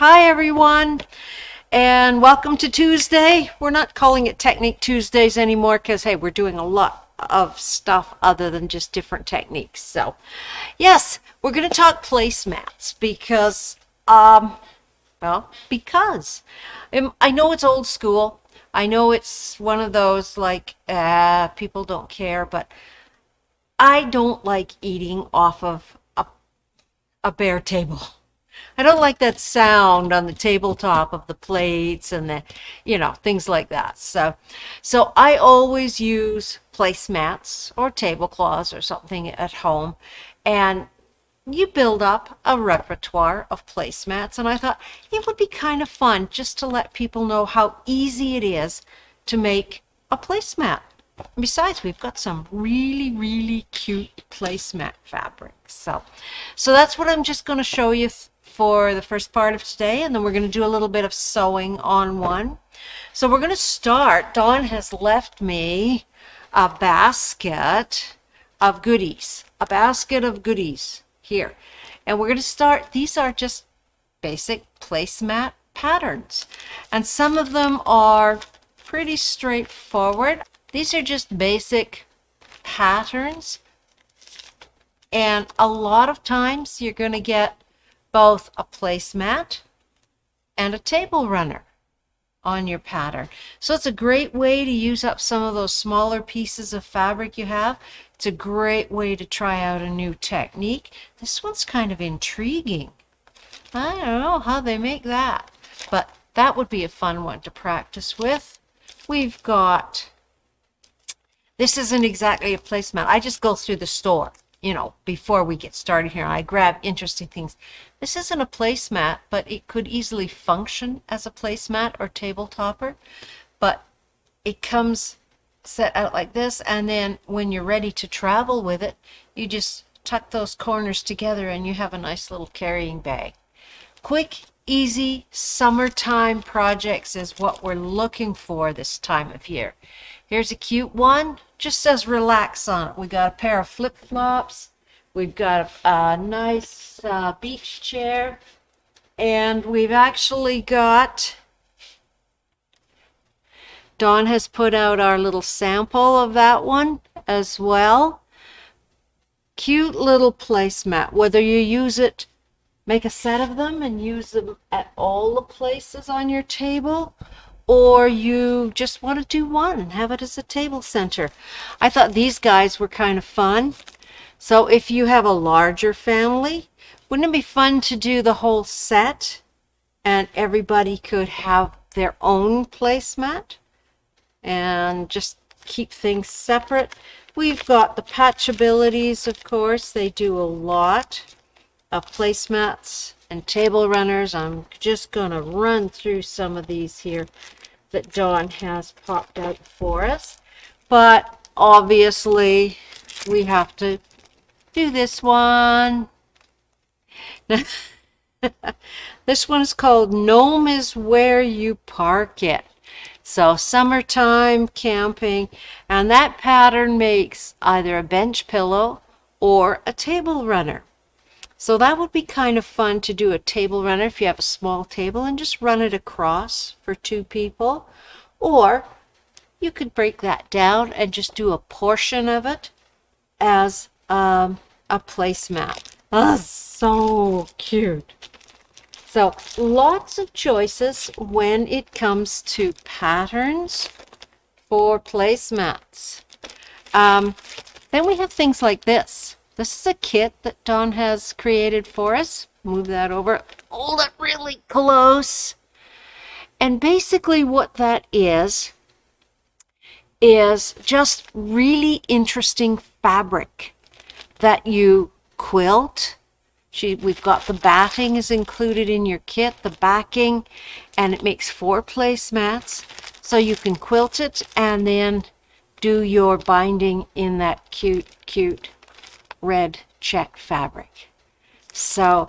Hi everyone, and welcome to Tuesday. We're not calling it Technique Tuesdays anymore because, hey, we're doing a lot of stuff other than just different techniques. So, yes, we're going to talk placemats because, because I know it's old school. I know it's one of those like, people don't care, but I don't like eating off of a bare table. I don't like that sound on the tabletop of the plates and things like that. So I always use placemats or tablecloths or something at home, and you build up a repertoire of placemats. And I thought it would be kind of fun just to let people know how easy it is to make a placemat. Besides, we've got some really, really cute placemat fabrics. So that's what I'm just going to show you for the first part of today, and then we're going to do a little bit of sewing on one. So we're going to start. Dawn has left me a basket of goodies, here. And we're going to start. These are just basic placemat patterns, and some of them are pretty straightforward. These are just basic patterns, and a lot of times you're going to get both a placemat and a table runner on your pattern. So it's a great way to use up some of those smaller pieces of fabric you have. It's a great way to try out a new technique. This one's kind of intriguing. I don't know how they make that, but that would be a fun one to practice with. We've got, this isn't exactly a placemat. I just go through the store, before we get started here. I grab interesting things. This isn't a placemat, but it could easily function as a placemat or table topper. But it comes set out like this, and then when you're ready to travel with it, you just tuck those corners together and you have a nice little carrying bag. Quick, easy summertime projects is what we're looking for this time of year. Here's a cute one. Just says relax on it. We got a pair of flip-flops. We've got a nice beach chair. And we've actually got, Dawn has put out our little sample of that one as well. Cute little placemat. Whether you use it, make a set of them and use them at all the places on your table, or you just want to do one and have it as a table center. I thought these guys were kind of fun. So if you have a larger family, wouldn't it be fun to do the whole set and everybody could have their own placemat and just keep things separate? We've got the patchabilities, of course. They do a lot of placemats and table runners. I'm just going to run through some of these here that Dawn has popped out for us. But obviously, we have to do this one. This one is called Gnome is Where You Park It. So summertime camping, and that pattern makes either a bench pillow or a table runner. So that would be kind of fun to do a table runner if you have a small table and just run it across for two people. Or you could break that down and just do a portion of it as a placemat. Oh, so cute. So lots of choices when it comes to patterns for placemats. Then we have things like this. This is a kit that Dawn has created for us. Move that over. Hold it really close. And basically what that is just really interesting fabric that you quilt. We've got the batting is included in your kit, the backing, and it makes 4 placemats. So you can quilt it and then do your binding in that cute red check fabric. So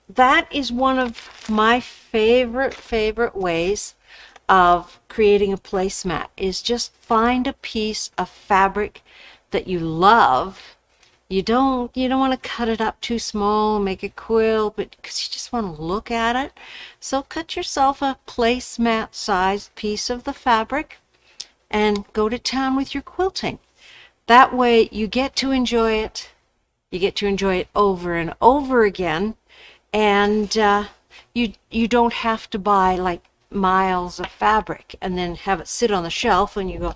that is one of my favorite ways of creating a placemat, is just find a piece of fabric that you love You don't want to cut it up too small, make a quilt, but because you just want to look at it. So cut yourself a placemat sized piece of the fabric and go to town with your quilting. That way you get to enjoy it. You get to enjoy it over and over again, and you don't have to buy like miles of fabric and then have it sit on the shelf and you go,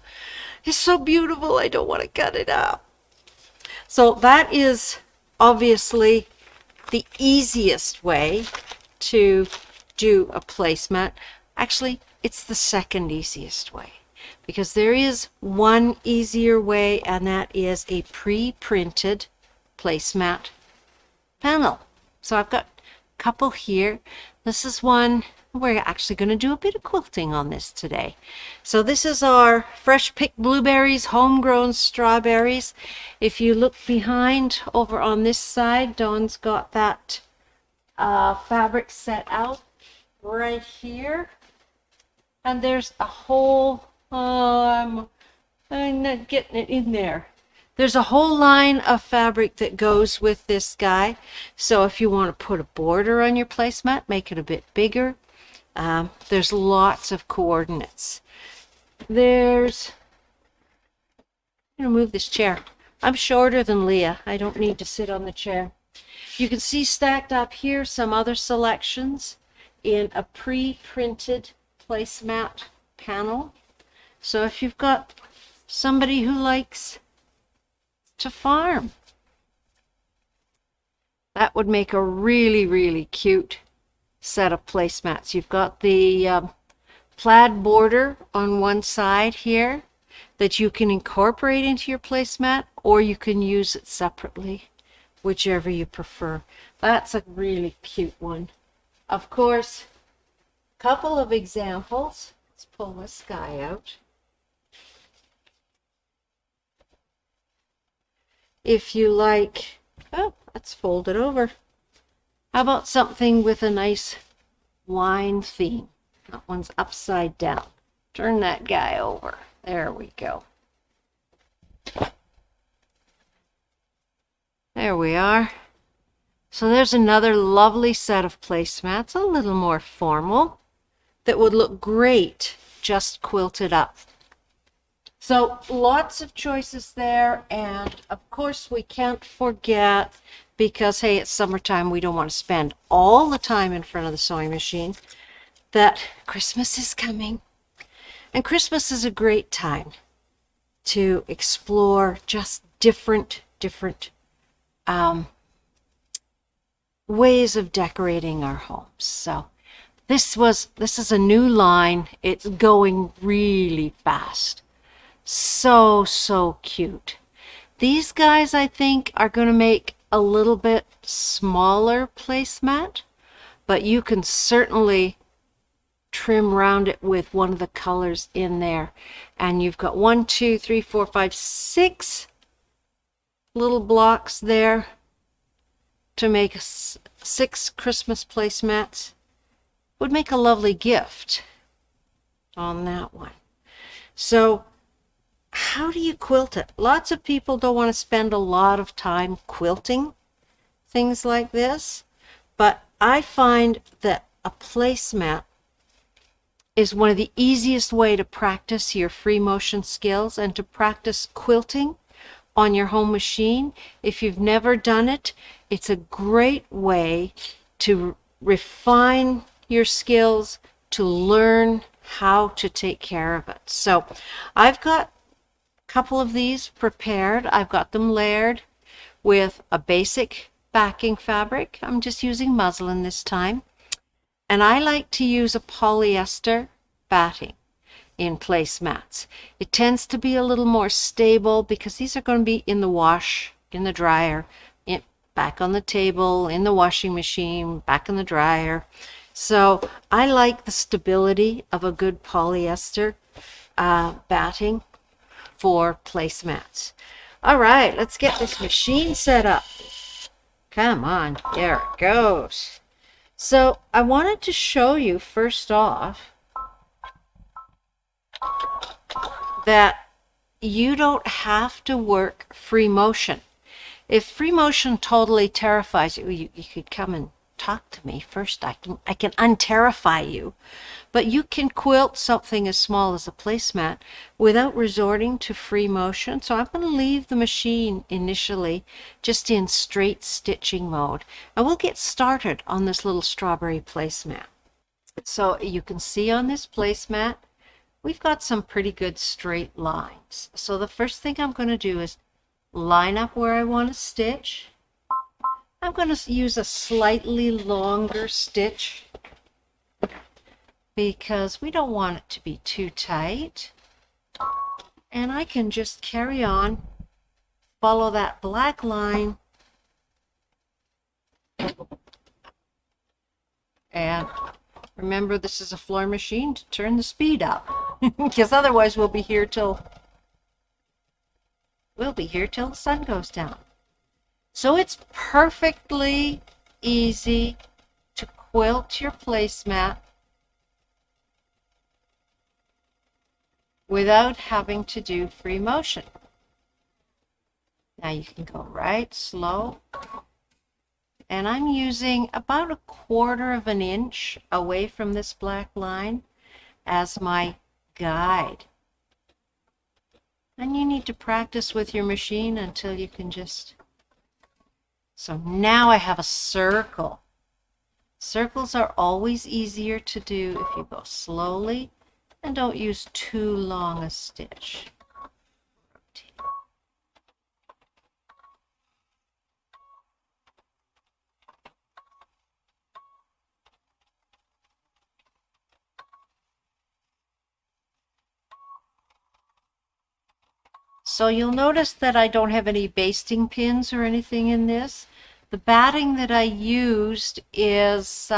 it's so beautiful, I don't want to cut it up. So that is obviously the easiest way to do a placemat. Actually, it's the second easiest way, because there is one easier way, and that is a pre-printed placemat panel. So I've got a couple here. This is one. We're actually going to do a bit of quilting on this today. So this is our fresh picked blueberries, homegrown strawberries. If you look behind over on this side, Dawn's got that fabric set out right here. And there's a whole, I'm not getting it in there. There's a whole line of fabric that goes with this guy. So if you want to put a border on your placemat, make it a bit bigger. There's lots of coordinates. I'm going to move this chair. I'm shorter than Leah. I don't need to sit on the chair. You can see stacked up here some other selections in a pre-printed placemat panel. So if you've got somebody who likes to farm, that would make a really, really cute set of placemats. You've got the plaid border on one side here that you can incorporate into your placemat, or you can use it separately, whichever you prefer. That's a really cute one. Of course, a couple of examples. Let's pull this guy out. If you like, oh, let's fold it over. How about something with a nice wine theme? That one's upside down. Turn that guy over. There we go. There we are. So there's another lovely set of placemats, a little more formal, that would look great just quilted up. So lots of choices there, and of course we can't forget, because hey, it's summertime, we don't want to spend all the time in front of the sewing machine, that Christmas is coming. And Christmas is a great time to explore just different ways of decorating our homes. So this is a new line. It's going really fast. So cute. These guys, I think, are going to make a little bit smaller placemat, but you can certainly trim around it with one of the colors in there. And you've got 1, 2, 3, 4, 5, 6 little blocks there to make 6 Christmas placemats. Would make a lovely gift on that one. So how do you quilt it? Lots of people don't want to spend a lot of time quilting things like this, but I find that a placemat is one of the easiest way to practice your free motion skills and to practice quilting on your home machine. If you've never done it, it's a great way to refine your skills, to learn how to take care of it. So I've got a couple of these prepared. I've got them layered with a basic backing fabric. I'm just using muslin this time. And I like to use a polyester batting in placemats. It tends to be a little more stable because these are going to be in the wash, in the dryer, back on the table, in the washing machine, back in the dryer. So I like the stability of a good polyester batting for placemats. All right, let's get this machine set up. Come on, there it goes. So I wanted to show you first off that you don't have to work free motion. If free motion totally terrifies you, you could come and talk to me first. I can unterrify you. But you can quilt something as small as a placemat without resorting to free motion. So I'm going to leave the machine initially just in straight stitching mode. And we'll get started on this little strawberry placemat. So you can see on this placemat, we've got some pretty good straight lines. So the first thing I'm going to do is line up where I want to stitch. I'm going to use a slightly longer stitch because we don't want it to be too tight. And I can just carry on, follow that black line, and remember this is a floor machine to turn the speed up because otherwise we'll be here till the sun goes down. So it's perfectly easy to quilt your placemat without having to do free motion. Now you can go right slow. And I'm using about 1/4 of an inch away from this black line as my guide. And you need to practice with your machine until you can just... So now I have a circle. Circles are always easier to do if you go slowly and don't use too long a stitch. So you'll notice that I don't have any basting pins or anything in this. The batting that I used is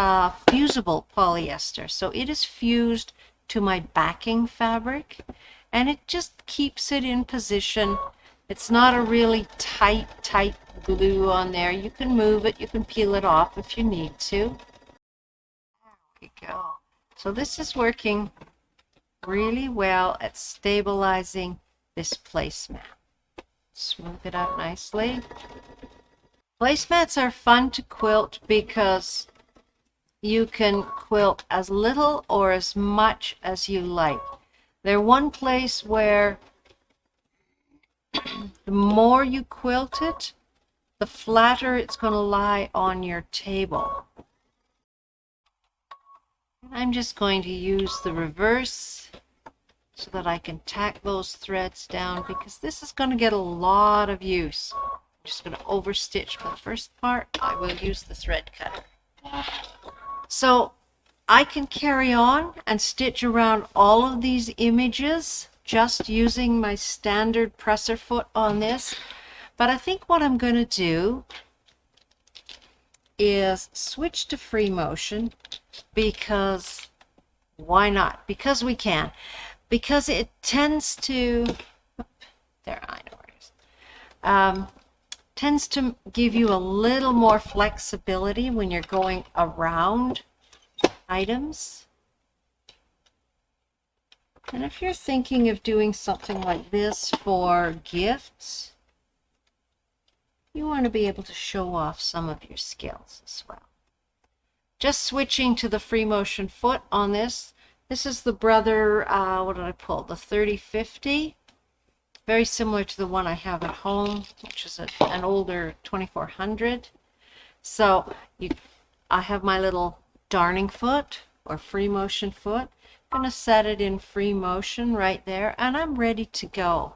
fusible polyester. So it is fused to my backing fabric and it just keeps it in position. It's not a really tight glue on there. You can move it, you can peel it off if you need to. There we go. So this is working really well at stabilizing this placemat. Smooth it out nicely. Placemats are fun to quilt because you can quilt as little or as much as you like. They're one place where the more you quilt it, the flatter it's going to lie on your table. I'm just going to use the reverse so that I can tack those threads down because this is going to get a lot of use. I'm just going to overstitch for the first part. I will use the thread cutter. So I can carry on and stitch around all of these images just using my standard presser foot on this. But I think what I'm going to do is switch to free motion because why not? Because we can. Because it tends to, there, I know where it is, tends to give you a little more flexibility when you're going around items. And if you're thinking of doing something like this for gifts, you want to be able to show off some of your skills as well. Just switching to the free motion foot on this. This is the Brother, what did I pull? The 3050. Very similar to the one I have at home, which is an older 2400. So I have my little darning foot or free motion foot. I'm going to set it in free motion right there, and I'm ready to go.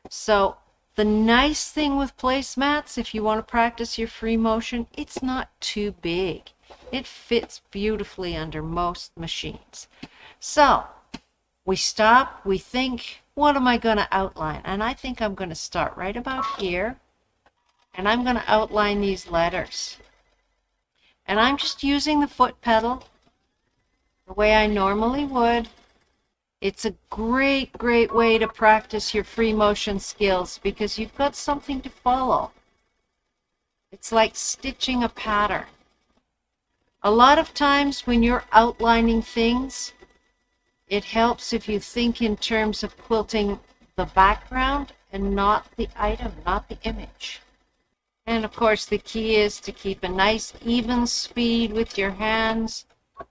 So the nice thing with placemats, if you want to practice your free motion, it's not too big. It fits beautifully under most machines. So we stop, we think, what am I going to outline? And I think I'm going to start right about here, and I'm going to outline these letters. And I'm just using the foot pedal the way I normally would. It's a great way to practice your free motion skills because you've got something to follow. It's like stitching a pattern. A lot of times when you're outlining things, it helps if you think in terms of quilting the background and not the item, not the image. And of course the key is to keep a nice even speed with your hands,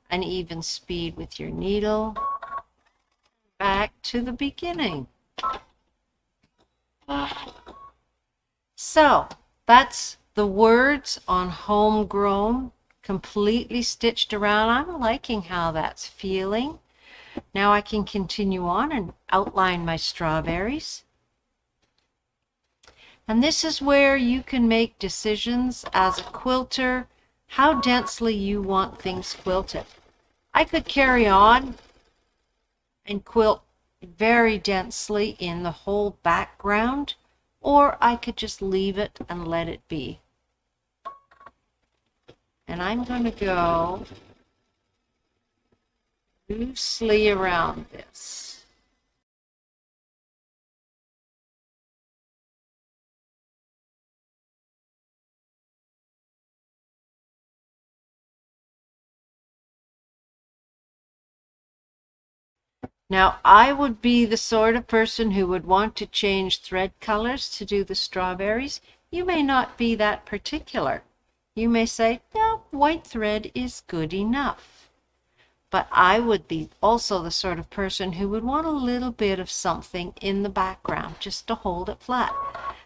an even speed with your needle. Back to the beginning. So that's the words on homegrown, completely stitched around. I'm liking how that's feeling. Now I can continue on and outline my strawberries. And this is where you can make decisions as a quilter, how densely you want things quilted. I could carry on and quilt very densely in the whole background, or I could just leave it and let it be. And I'm going to go loosely around this. Now, I would be the sort of person who would want to change thread colors to do the strawberries. You may not be that particular. You may say, no, white thread is good enough. But I would be also the sort of person who would want a little bit of something in the background just to hold it flat.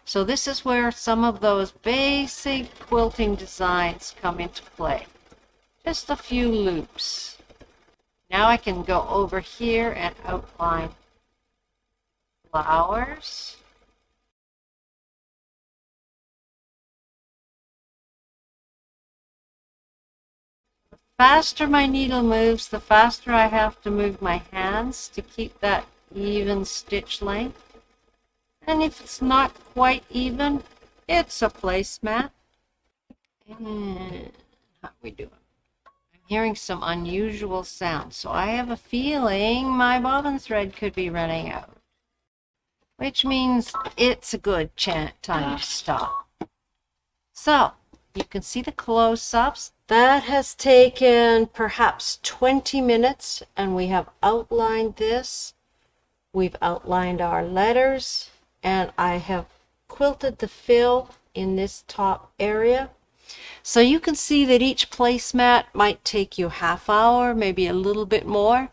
So this is where some of those basic quilting designs come into play. Just a few loops. Now I can go over here and outline flowers. The faster my needle moves, the faster I have to move my hands to keep that even stitch length. And if it's not quite even, it's a placemat. And how are we doing? Hearing some unusual sounds, so I have a feeling my bobbin thread could be running out, which means it's a good time to stop. So you can see the close-ups. That has taken perhaps 20 minutes, and we have outlined this. We've outlined our letters, and I have quilted the fill in this top area. So you can see that each placemat might take you half hour, maybe a little bit more,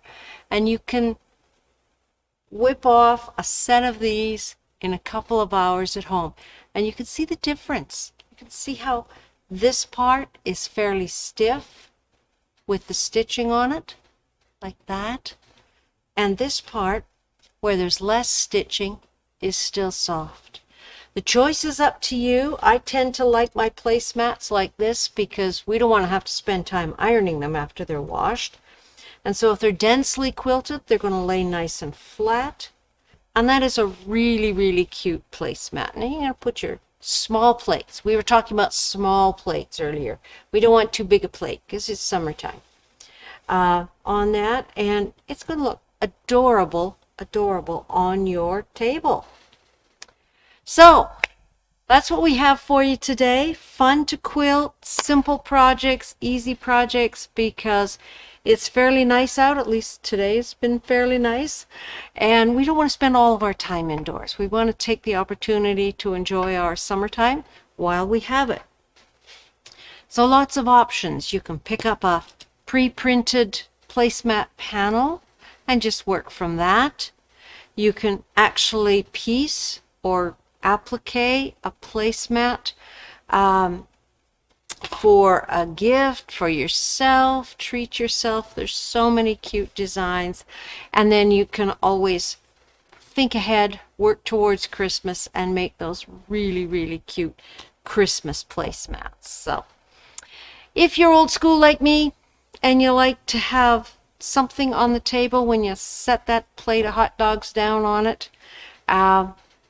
and you can whip off a set of these in a couple of hours at home. And you can see the difference. You can see how this part is fairly stiff with the stitching on it, like that. And this part, where there's less stitching, is still soft. The choice is up to you. I tend to like my placemats like this because we don't want to have to spend time ironing them after they're washed. And so if they're densely quilted, they're going to lay nice and flat. And that is a really, really cute placemat. Now you're going to put your small plates. We were talking about small plates earlier. We don't want too big a plate because it's summertime on that. And it's going to look adorable, adorable on your table. So that's what we have for you today. Fun to quilt, simple projects, easy projects, because it's fairly nice out. At least today's been fairly nice. And we don't want to spend all of our time indoors. We want to take the opportunity to enjoy our summertime while we have it. So lots of options. You can pick up a pre-printed placemat panel and just work from that. You can actually piece or applique a placemat for a gift, for yourself, treat yourself. There's so many cute designs. And then you can always think ahead, work towards Christmas, and make those really, really cute Christmas placemats. So if you're old school like me and you like to have something on the table when you set that plate of hot dogs down on it,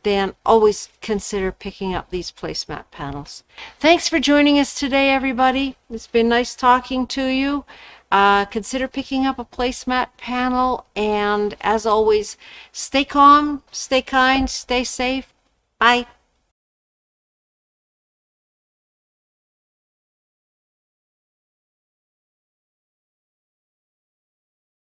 then always consider picking up these placemat panels. Thanks for joining us today, everybody. It's been nice talking to you. Consider picking up a placemat panel, and as always, stay calm, stay kind, stay safe. Bye.